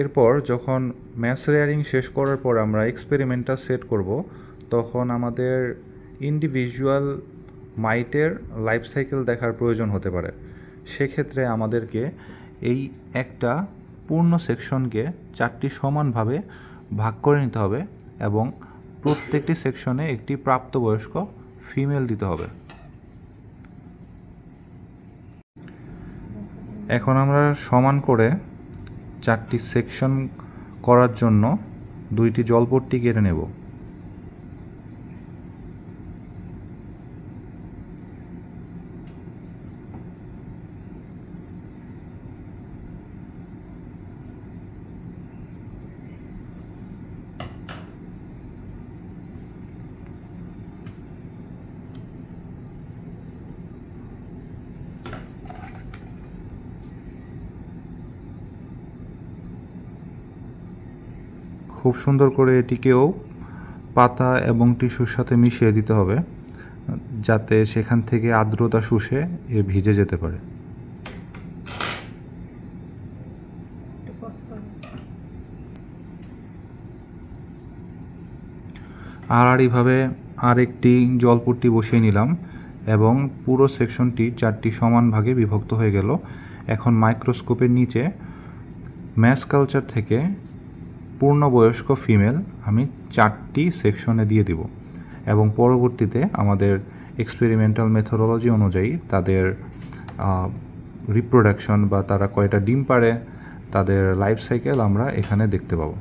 এরপর যখন mass rearing শেষ করার পর আমরা এক্সপেরিমেন্টটা সেট করব, তখন আমাদের ইন্ডিভিজুয়াল মাইটের লাইফ সাইকেল দেখার প্রয়োজন হতে পারে। সেক্ষেত্রে আমাদেরকে এই একটা পূর্ণ সেকশনকে 4টি সমানভাবে ভাগ করে নিতে হবে এবং প্রত্যেকটি সেকশনে একটি প্রাপ্তবয়স্ক ফিমেল দিতে হবে। এখন আমরা সমান করে 4টি সেকশন করার জন্য 2টি জলপট্টি কেটে নেব। খুব সুন্দর করে এটিকেও পাতা এবং টিস্যুর সাথে মিশিয়ে দিতে হবে, যাতে সেখান থেকে আর্দ্রতা শুষে ভিজে যেতে পারে। আড়াআড়িভাবে আরেকটি জলপট্টি বসিয়ে নিলাম এবং পুরো সেকশনটি 4টি সমান ভাগে বিভক্ত হয়ে গেল। এখন মাইক্রোস্কোপের নিচে ম্যাস কালচার থেকে পূর্ণবয়স্ক ফিমেল আমি 4টি সেকশনে দিয়ে দিব এবং পরবর্তীতে আমাদের এক্সপেরিমেন্টাল মেথোডোলজি অনুযায়ী তাদের রিপ্রোডাকশন বা তারা কয়টা ডিম পাড়ে, তাদের লাইফ সাইকেল আমরা এখানে দেখতে পাবো।